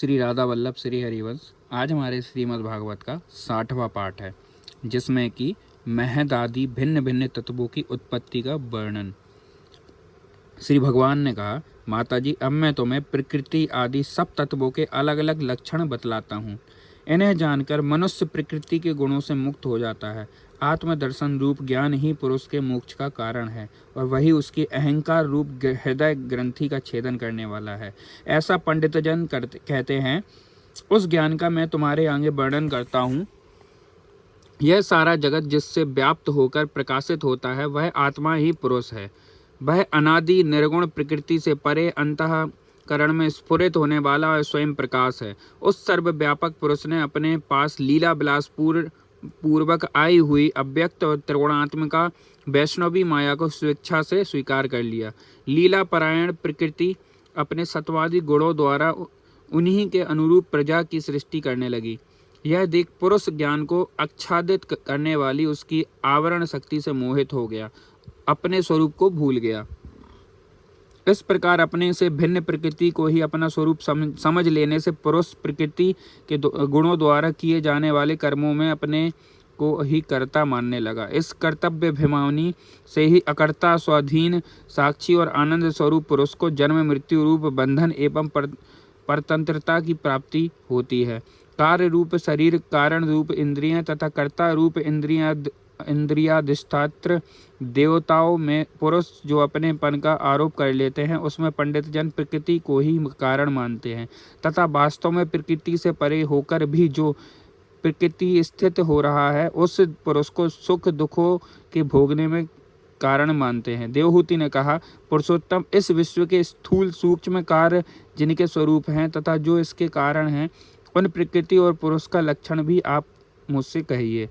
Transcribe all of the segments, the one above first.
श्री राधा वल्लभ श्री हरिवंश। आज हमारे श्रीमद् भागवत का 60वां पाठ है, जिसमें कि महद आदि भिन्न भिन्न तत्वों की उत्पत्ति का वर्णन। श्री भगवान ने कहा, माताजी, अब मैं तुम्हें प्रकृति आदि सब तत्वों के अलग अलग लक्षण बतलाता हूँ। इन्हें जानकर मनुष्य प्रकृति के गुणों से मुक्त हो जाता है। आत्मदर्शन रूप ज्ञान ही पुरुष के मोक्ष का कारण है और वही उसकी अहंकार रूप हृदय ग्रंथि का छेदन करने वाला है। ऐसा पंडितजन कहते हैं। उस ज्ञान का मैं तुम्हारे आगे वर्णन करता हूँ। यह सारा जगत जिससे व्याप्त होकर प्रकाशित होता है, वह आत्मा ही पुरुष है। वह अनादि निर्गुण प्रकृति से परे अंतःकरण में स्फुरित होने वाला और स्वयं प्रकाश है। उस सर्वव्यापक पुरुष ने अपने पास लीला विलास पूर्वक आई हुई अव्यक्त और त्रिगुणात्मिका वैष्णवी माया को स्वेच्छा से स्वीकार कर लिया। लीला परायण प्रकृति अपने सत्वादि गुणों द्वारा उन्हीं के अनुरूप प्रजा की सृष्टि करने लगी। यह देख पुरुष ज्ञान को आच्छादित करने वाली उसकी आवरण शक्ति से मोहित हो गया, अपने स्वरूप को भूल गया। इस प्रकार अपने से भिन्न प्रकृति को ही अपना स्वरूप समझ लेने से पुरुष प्रकृति के गुणों द्वारा किए जाने वाले कर्मों में अपने को ही कर्ता मानने लगा। इस कर्तव्य भिमानी से ही अकर्ता स्वाधीन साक्षी और आनंद स्वरूप पुरुष को जन्म मृत्यु रूप बंधन एवं परतंत्रता की प्राप्ति होती है। कार्य रूप शरीर, कारण रूप इंद्रियां तथा कर्ता रूप इंद्रियाधिष्ठात्र देवताओं में पुरुष जो अपनेपन का आरोप कर लेते हैं, उसमें पंडित जन प्रकृति को ही कारण मानते हैं तथा वास्तव में प्रकृति से परे होकर भी जो प्रकृति स्थित हो रहा है, उस पुरुष को सुख दुखों के भोगने में कारण मानते हैं। देवहूति ने कहा, पुरुषोत्तम, इस विश्व के स्थूल सूक्ष्म कार्य जिनके स्वरूप हैं तथा जो इसके कारण हैं, उन प्रकृति और पुरुष का लक्षण भी आप मुझसे कहिए।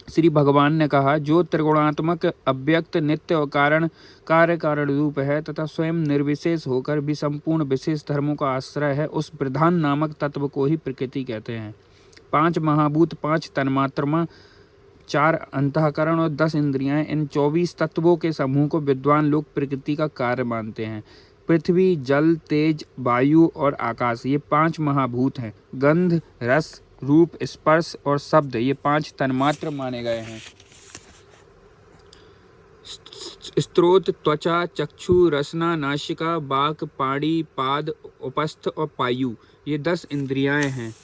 श्री भगवान ने कहा, जो त्रिगुणात्मक अव्यक्त नित्य और कारण रूप है तथा स्वयं निर्विशेष होकर भी संपूर्ण विशेष धर्मों का आश्रय है, उस प्रधान नामक तत्व को ही प्रकृति कहते हैं। 5 महाभूत, 5 तन्मात्रा, 4 अंतःकरण और 10 इंद्रियां, इन 24 तत्वों के समूह को विद्वान लोग प्रकृति का कार्य मानते हैं। पृथ्वी, जल, तेज, वायु और आकाश, ये 5 महाभूत हैं। गंध, रस, रूप, स्पर्श और शब्द, ये 5 तन्मात्र माने गए हैं। स्त्रोत, त्वचा, चक्षु, रसना, नासिका, बाक, पाणी, पाद, उपस्थ और पायु, ये 10 इंद्रियां हैं।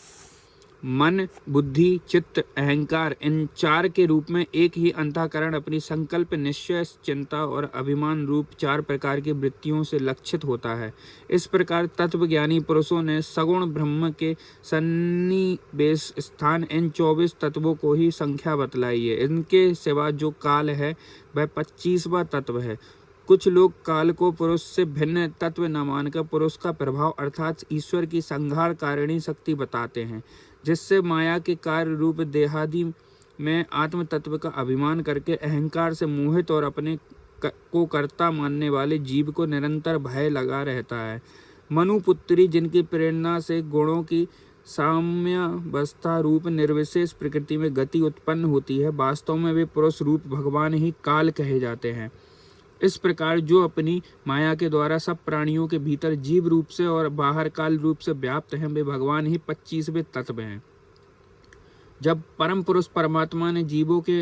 मन, बुद्धि, चित्त, अहंकार, इन 4 के रूप में एक ही अंतःकरण अपनी संकल्प, निश्चय, चिंता और अभिमान रूप 4 प्रकार की वृत्तियों से लक्षित होता है। इस प्रकार तत्वज्ञानी पुरुषों ने सगुण ब्रह्म के सन्निवेश स्थान इन 24 तत्वों को ही संख्या बतलाई है। इनके सिवा जो काल है वह 25वां तत्व है। कुछ लोग काल को पुरुष से भिन्न तत्व न मानकर पुरुष का प्रभाव अर्थात ईश्वर की संहार कारिणी शक्ति बताते हैं, जिससे माया के कार्य रूप देहादि में आत्म तत्व का अभिमान करके अहंकार से मोहित और अपने को कर्ता मानने वाले जीव को निरंतर भय लगा रहता है। मनुपुत्री, जिनकी प्रेरणा से गुणों की साम्यावस्था रूप निर्विशेष प्रकृति में गति उत्पन्न होती है, वास्तव में वे पुरुष रूप भगवान ही काल कहे जाते हैं। इस प्रकार जो अपनी माया के द्वारा सब प्राणियों के भीतर जीव रूप से और बाहर काल रूप से व्याप्त हैं, वे भगवान ही 25वें तत्व हैं। जब परम पुरुष परमात्मा ने जीवों के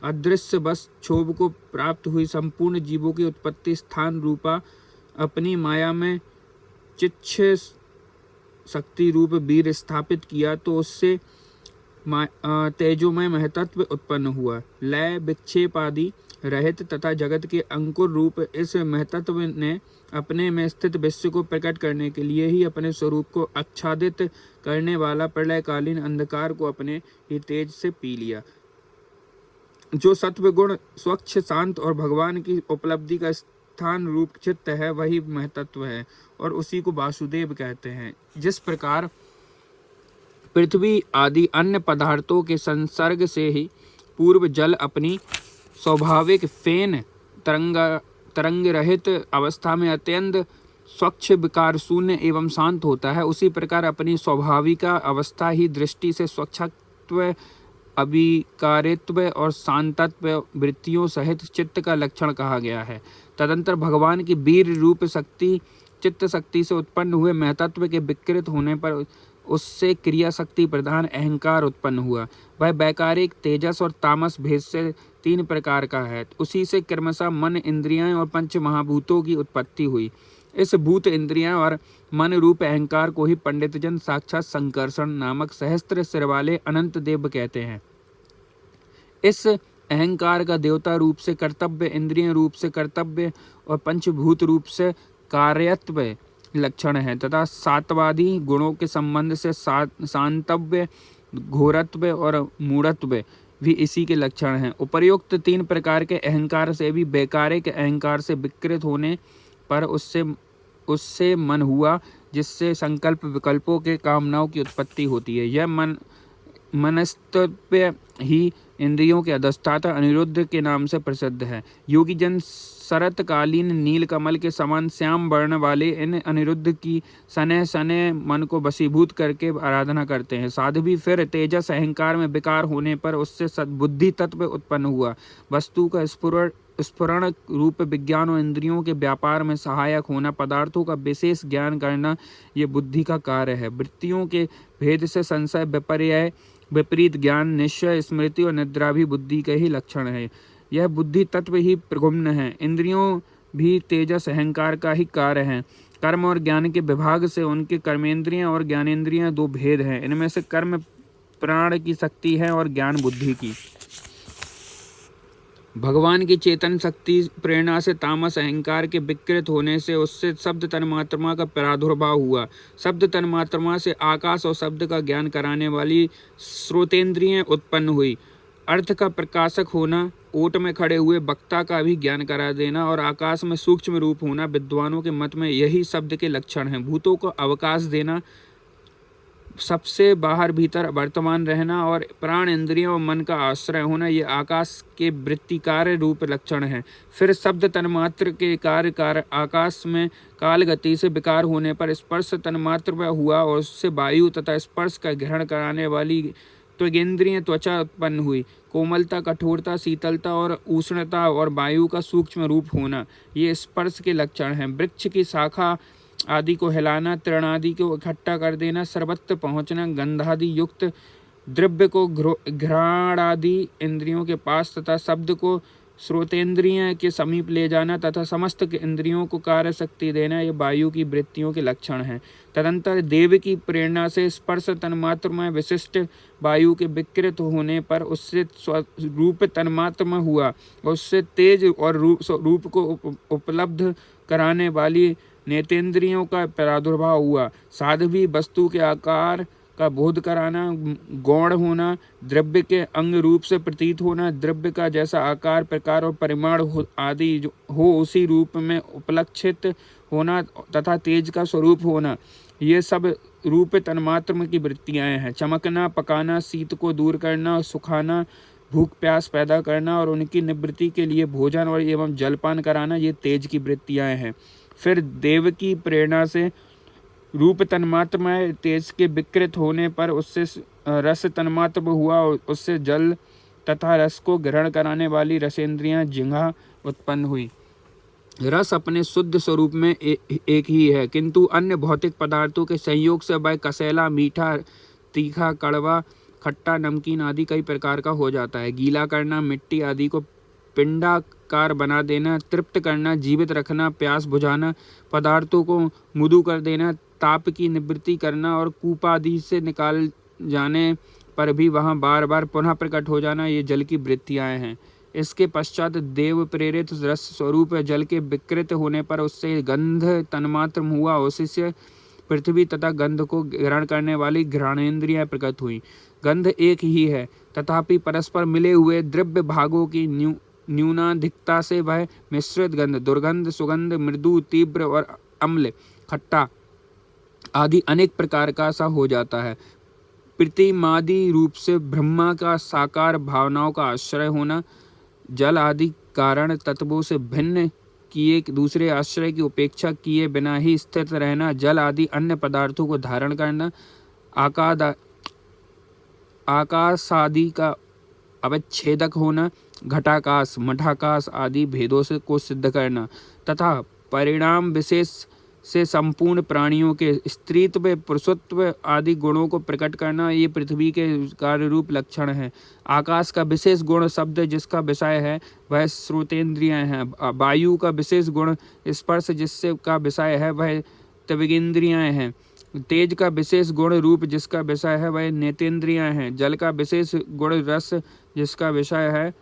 अदृश्य बस क्षोभ को प्राप्त हुई संपूर्ण जीवों की उत्पत्ति स्थान रूपा अपनी माया में चिच्छे शक्ति रूप वीर स्थापित किया, तो उससे तेजोमय महतत्व उत्पन्न हुआ। लय, विक्षेप आदि रहित तथा जगत के अंकुर रूप इस महतत्व ने अपने में स्थित विश्व को प्रकट करने के लिए ही अपने स्वरूप को आच्छादित करने वाला प्रलयकालीन अंधकार को अपने ही तेज से पी लिया। जो सत्व गुण स्वच्छ, शांत और भगवान की उपलब्धि का स्थान रूप चित्त है, वही महतत्व है और उसी को वासुदेव कहते हैं। जिस प्रकार पृथ्वी आदि अन्य पदार्थों के संसर्ग से ही पूर्व जल अपनी स्वाभाविक फेन तरंग रहित अवस्था में अत्यंत स्वच्छ, विकार शून्य एवं शांत होता है, उसी प्रकार अपनी स्वाभाविक अवस्था ही दृष्टि से स्वच्छत्व, अविकारित्व और शांतत्व वृत्तियों सहित चित्त का लक्षण कहा गया है। तदंतर भगवान की वीर रूप शक्ति चित्त शक्ति से उत्पन्न हुए महतत्व के विकृत होने पर उससे क्रिया शक्ति प्रधान अहंकार उत्पन्न हुआ। वह वैकारिक तेजस और तामस भेद से 3 प्रकार का है। उसी से क्रमशः मन, इंद्रियां और पंच महाभूतों की उत्पत्ति हुई। इस भूत, इंद्रियां और मन रूप अहंकार को ही पंडित जन साक्षात संकर्षण नामक सहस्त्र सिर वाले अनंत देव कहते हैं। इस अहंकार का देवता रूप से कर्तव्य, इंद्रिय रूप से कर्तव्य और पंचभूत रूप से कार्यत्व लक्षण है तथा सात्वादी गुणों के संबंध से शांतव्य, घोरत्व और मूढ़त्व भी इसी के लक्षण हैं। उपर्युक्त 3 प्रकार के अहंकार से भी वैकारिक अहंकार से विकृत होने पर उससे मन हुआ, जिससे संकल्प विकल्पों के कामनाओं की उत्पत्ति होती है। यह मनस्तत्व ही इंद्रियों के अधिष्ठाता अनिरुद्ध के नाम से प्रसिद्ध है। योगी जन शरतकालीन नील कमल के समान श्याम वर्ण वाले इन अनिरुद्ध की सने सने मन को वशीभूत करके आराधना करते हैं। साध्वी फिर तेजस अहंकार में विकार होने पर उससे सद्बुद्धि तत्व उत्पन्न हुआ। वस्तु का स्फुरण रूप विज्ञान और इंद्रियों के व्यापार में सहायक होना, पदार्थों का विशेष ज्ञान करना, ये बुद्धि का कार्य है। वृत्तियों के भेद से संशय, विपर्यय, विपरीत ज्ञान, निश्चय, स्मृति और निद्रा भी बुद्धि के ही लक्षण है। यह बुद्धि तत्व ही प्रगुम्न है। इंद्रियों भी तेजस अहंकार का ही कार्य है। कर्म और ज्ञान के विभाग से उनके कर्मेंद्रियां और ज्ञानेंद्रियां 2 भेद हैं। इनमें से कर्म प्राण की शक्ति है और ज्ञान बुद्धि की। भगवान की चेतन शक्ति प्रेरणा से तामस अहंकार के विकृत होने से उससे शब्द तन्मात्रमा का प्रादुर्भाव हुआ। शब्द तन्मात्रमा से आकाश और शब्द का ज्ञान कराने वाली श्रोतेंद्रियां उत्पन्न हुई। अर्थ का प्रकाशक होना, ओट में खड़े हुए वक्ता का भी ज्ञान करा देना और आकाश में सूक्ष्म रूप होना विद्वानों के मत में यही शब्द के लक्षण हैं। भूतों को अवकाश देना, सबसे बाहर भीतर वर्तमान रहना और प्राण, इंद्रियों और मन का आश्रय होना, ये आकाश के वृत्तिकार रूप लक्षण है। फिर शब्द तन्मात्र के कार्य आकाश में काल गति से विकार होने पर स्पर्श तन्मात्र में हुआ और उससे वायु तथा स्पर्श का ग्रहण कराने वाली त्वगेंद्रिय त्वचा उत्पन्न हुई। कोमलता, कठोरता, शीतलता और उष्णता और वायु का सूक्ष्म रूप होना, ये स्पर्श के लक्षण हैं। वृक्ष की शाखा आदि को हिलाना, तृण आदि को इकट्ठा कर देना, सर्वत्र पहुँचना, गंधादि युक्त द्रव्य को घ्राण आदि इंद्रियों के पास तथा शब्द को श्रोतेंद्रिय के समीप ले जाना तथा समस्त इंद्रियों को कार्य शक्ति देना, ये वायु की वृत्तियों के लक्षण हैं। तदंतर देव की प्रेरणा से स्पर्श तन्मात्र में विशिष्ट वायु के विकृत होने पर उससे रूप तन्मात्र में हुआ और उससे तेज और रूप को उपलब्ध कराने वाली नेतेंद्रियों का प्रादुर्भाव हुआ। साध्वी वस्तु के आकार का बोध कराना, गौण होना, द्रव्य के अंग रूप से प्रतीत होना, द्रव्य का जैसा आकार, प्रकार और परिमाण आदि हो उसी रूप में उपलक्षित होना तथा तेज का स्वरूप होना, ये सब रूप तन्मात्र की वृत्तियां हैं। चमकना, पकाना, शीत को दूर करना, सुखाना, भूख प्यास पैदा करना और उनकी निवृत्ति के लिए भोजन और एवं जलपान कराना, ये तेज की वृत्तियां हैं। फिर देव की प्रेरणा से रूप तन्मात्र में तेज के विकृत होने पर उससे रस तन्मात्र हुआ और उससे जल तथा रस को ग्रहण कराने वाली रसेंद्रियां जिह्वा उत्पन्न हुई। रस अपने शुद्ध स्वरूप में एक ही है, किंतु अन्य भौतिक पदार्थों के संयोग से वह कसैला, मीठा, तीखा, कड़वा, खट्टा, नमकीन आदि कई प्रकार का हो जाता है। गीला करना, मिट्टी आदि को पिंडाकार बना देना, तृप्त करना, जीवित रखना, प्यास बुझाना, पदार्थों को मृदु कर देना, ताप की निवृत्ति करना और कूप आदि से निकाल जाने पर भी वहाँ बार बार पुनः प्रकट हो जाना, ये जल की वृत्तियाँ हैं। इसके पश्चात देव प्रेरित रस स्वरूप जल के विकृत होने पर उससे गंध तन्मात्र हुआ, उसी से पृथ्वी तथा गंध को ग्रहण करने वाली घ्राणेंद्रियां प्रकट हुई। गंध एक ही है, तथापि परस्पर मिले हुए द्रव्य भागों की न्यूनाधिकता से वह मिश्रित गंध, दुर्गंध, सुगंध, मृदु, तीव्र और अम्ल, खट्टा आदि अनेक प्रकार का सा हो जाता है। प्रतिमादि रूप से ब्रह्मा का साकार भावनाओं का आश्रय होना, जल आदि कारण तत्वों से भिन्न किए दूसरे आश्रय की उपेक्षा किए बिना ही स्थित रहना, जल आदि अन्य पदार्थों को धारण करना, आकाश आदि का अवच्छेदक होना, घटाकाश, मठाकाश आदि भेदों से को सिद्ध करना तथा परिणाम विशेष से संपूर्ण प्राणियों के स्त्रीत्व, पुरुषत्व आदि गुणों को प्रकट करना, ये पृथ्वी के कार्य रूप लक्षण है। आकाश का विशेष गुण शब्द जिसका विषय है वह श्रोतेंद्रियां हैं। वायु का विशेष गुण स्पर्श जिससे का विषय है वह त्वगिंद्रियां हैं। तेज का विशेष गुण रूप जिसका विषय है वह नेतेंद्रियां हैं। जल का विशेष गुण रस जिसका विषय है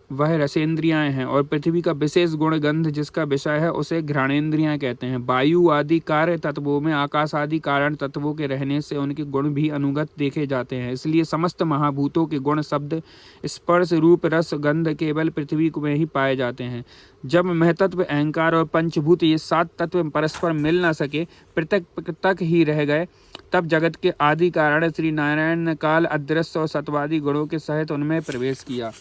वह रसेंद्रियां हैं। और पृथ्वी का विशेष गुण गंध जिसका विषय है उसे घ्राणेंद्रियां कहते हैं। वायु आदि कार्य तत्वों में आकाश आदि कारण तत्वों के रहने से उनके गुण भी अनुगत देखे जाते हैं। इसलिए समस्त महाभूतों के गुण शब्द स्पर्श रूप रस गंध केवल पृथ्वी में ही पाए जाते हैं। जब महतत्व अहंकार और पंचभूत ये 7 तत्व परस्पर मिल न सके, पृथक पृथक ही रह गए, तब जगत के आदि कारण श्री नारायण ने काल अदृश्य और सत्वादि गुणों के सहित उनमें प्रवेश किया।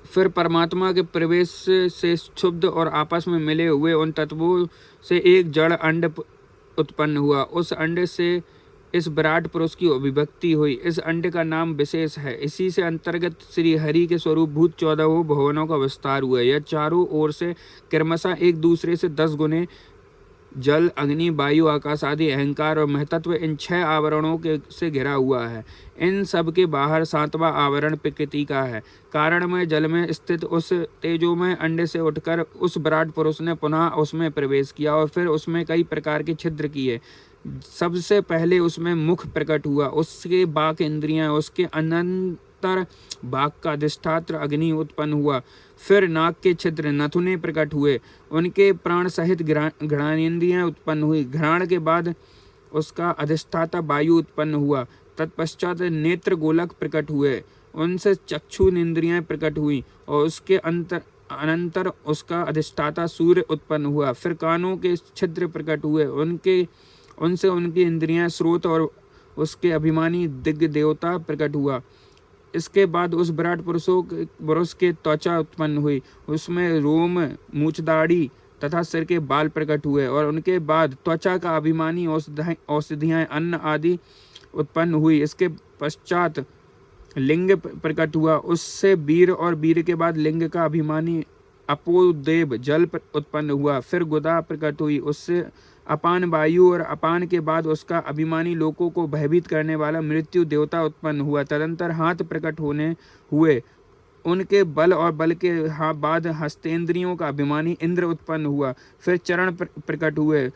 फिर परमात्मा के प्रवेश से क्षुब्ध और आपस में मिले हुए उन तत्वों से एक जड़ अंड उत्पन्न हुआ। उस अंड से इस विराट पुरुष की अभिव्यक्ति हुई। इस अंड का नाम विशेष है। इसी से अंतर्गत श्री हरि के स्वरूप भूत 14 भुवनों का विस्तार हुआ। यह चारों ओर से क्रमशः एक दूसरे से 10 गुने जल, अग्नि, वायु, आकाश आदि अहंकार और महतत्व इन 6 आवरणों के से घिरा हुआ है। इन सब के बाहर 7वां आवरण प्रकृति का है। कारण में जल में स्थित उस तेजोमय अंड से उठकर उस विराट पुरुष ने पुनः उसमें प्रवेश किया और फिर उसमें कई प्रकार के छिद्र किए। सबसे पहले उसमें मुख प्रकट हुआ, उसके बाक इंद्रियां, उसके अनंतर बाघ का अधिष्ठात्र अग्नि उत्पन्न हुआ। फिर नाक के छिद्र नथुने प्रकट हुए, उनके प्राण सहित घ्राणेन्द्रियां उत्पन्न हुई। घ्राण के बाद उसका अधिष्ठाता वायु उत्पन्न हुआ। तत्पश्चात नेत्र गोलक प्रकट हुए, उनसे चक्षु इंद्रियां प्रकट हुई और उसके अनंतर उसका अधिष्ठाता सूर्य उत्पन्न हुआ। फिर कानों के छिद्र प्रकट हुए, उनसे उनकी इंद्रियां श्रोत और उसके अभिमानी दिग्ग देवता प्रकट हुआ। इसके बाद उस विराट पुरुष के त्वचा उत्पन्न हुई, उसमें रोम, मूछदाढ़ी तथा सिर के बाल प्रकट हुए और उनके बाद त्वचा का अभिमानी औषधियां, अन्न आदि उत्पन्न हुई। इसके पश्चात लिंग प्रकट हुआ, उससे वीर और वीर के बाद लिंग का अभिमानी अपोदेव जल उत्पन्न हुआ। फिर गुदा प्रकट हुई, उससे अपान वायु और अपान के बाद उसका अभिमानी लोकों को भयभीत करने वाला मृत्यु देवता उत्पन्न हुआ। तदंतर हाथ प्रकट होने हुए, उनके बल और बल के बाद हस्तेंद्रियों का अभिमानी इंद्र उत्पन्न हुआ। फिर चरण प्रकट हुए,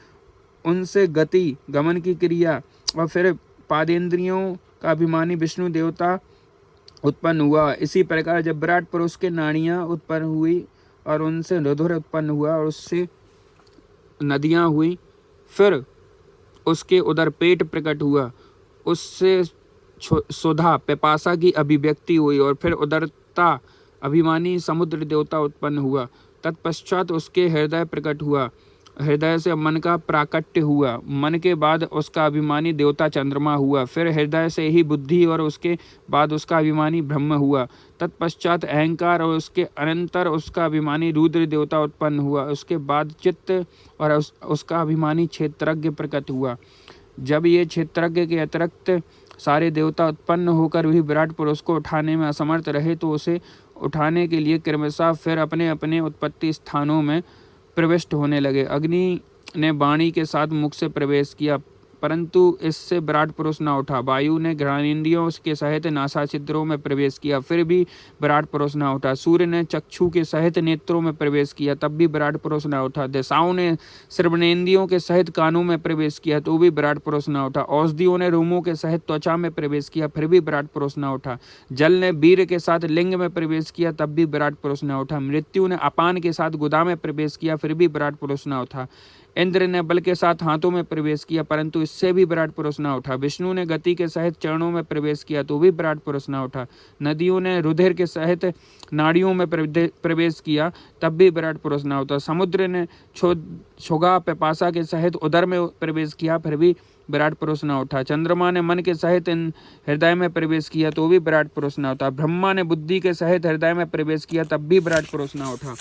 उनसे गति गमन की क्रिया, और फिर पादेंद्रियों का अभिमानी विष्णु देवता उत्पन्न हुआ। इसी प्रकार जब विराट पुरुष के नाड़ियां उत्पन्न हुई और उनसे रुधिर उत्पन्न हुआ और उससे नदियां हुई, फिर उसके उदर पेट प्रकट हुआ, उससे सुधा पिपासा की अभिव्यक्ति हुई और फिर उदरता अभिमानी समुद्र देवता उत्पन्न हुआ। तत्पश्चात उसके हृदय प्रकट हुआ, हृदय से मन का प्राकट्य हुआ, मन के बाद उसका अभिमानी देवता चंद्रमा हुआ। फिर हृदय से ही बुद्धि और उसके बाद उसका अभिमानी ब्रह्म हुआ। तत्पश्चात अहंकार और उसके अनंतर उसका अभिमानी रुद्र देवता उत्पन्न हुआ। उसके बाद चित्त और उसका अभिमानी क्षेत्रज्ञ प्रकट हुआ। जब ये क्षेत्रज्ञ के अतिरिक्त सारे देवता उत्पन्न होकर भी विराट पुरुष को उठाने में असमर्थ रहे तो उसे उठाने के लिए क्रमशः फिर अपने अपने उत्पत्ति स्थानों में प्रविष्ट होने लगे। अग्नि ने वाणी के साथ मुख से प्रवेश किया, परंतु इससे विराट पुरुष न उठा। वायु ने घ्राणेन्द्रियों के सहित नासा छिद्रों में प्रवेश किया, फिर भी विराट पुरुष न उठा। सूर्य ने चक्षु के सहित नेत्रों में प्रवेश किया, तब भी विराट पुरुष न उठा। दिशाओं ने श्रवणेन्द्रियों के सहित कानों में प्रवेश किया, तो भी विराट पुरुष न उठा। औषधियों ने रोमों के सहित त्वचा में प्रवेश किया, फिर भी विराट पुरुष न उठा। जल ने वीर के साथ लिंग में प्रवेश किया, तब भी विराट पुरुष न उठा। मृत्यु ने अपान के साथ गुदा में प्रवेश किया, फिर भी विराट पुरुष न उठा। इंद्र ने बल के साथ हाथों में प्रवेश किया, परंतु इससे भी विराट पुरुष न उठा। विष्णु ने गति के सहित चरणों में प्रवेश किया, तो भी विराट पुरुष न उठा। नदियों ने रुधिर के सहित नाड़ियों में प्रवेश किया, तब भी विराट पुरुष न उठा। समुद्र ने क्षुधा पिपासा के सहित उदर में प्रवेश किया, फिर भी विराट पुरुष न उठा। चंद्रमा ने मन के सहित हृदय में प्रवेश किया, तो भी विराट पुरुष न उठा। ब्रह्मा ने बुद्धि के सहित हृदय में प्रवेश किया, तब भी विराट पुरुष न उठा।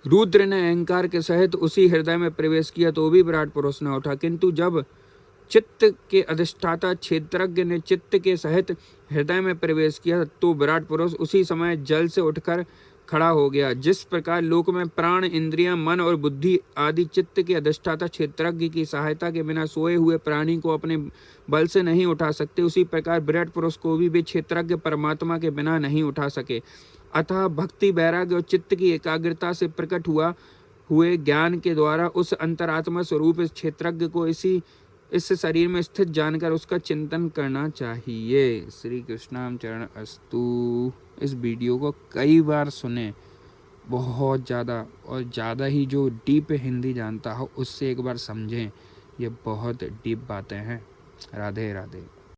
रुद्र ने अहंकार के सहित उसी हृदय में प्रवेश किया, तो भी विराट पुरुष न उठा। किंतु जब चित्त के अधिष्ठाता क्षेत्रज्ञ ने चित्त के सहित हृदय में प्रवेश किया, तो विराट पुरुष उसी समय जल से उठकर खड़ा हो गया। जिस प्रकार लोक में प्राण, इंद्रियां, मन और बुद्धि आदि चित्त के अधिष्ठाता क्षेत्रज्ञ की सहायता के बिना सोए हुए प्राणी को अपने बल से नहीं उठा सकते, उसी प्रकार विराट पुरुष को भी वे क्षेत्रज्ञ परमात्मा के बिना नहीं उठा सके। अतः भक्ति, वैराग्य और चित्त की एकाग्रता से प्रकट हुए ज्ञान के द्वारा उस अंतरात्मा स्वरूप इस क्षेत्रज्ञ को इस शरीर में स्थित जानकर उसका चिंतन करना चाहिए। श्री कृष्णाम चरण अस्तु। इस वीडियो को कई बार सुने, बहुत ज़्यादा, और ज़्यादा ही जो डीप हिंदी जानता हो उससे एक बार समझें, ये बहुत डीप बातें हैं। राधे राधे।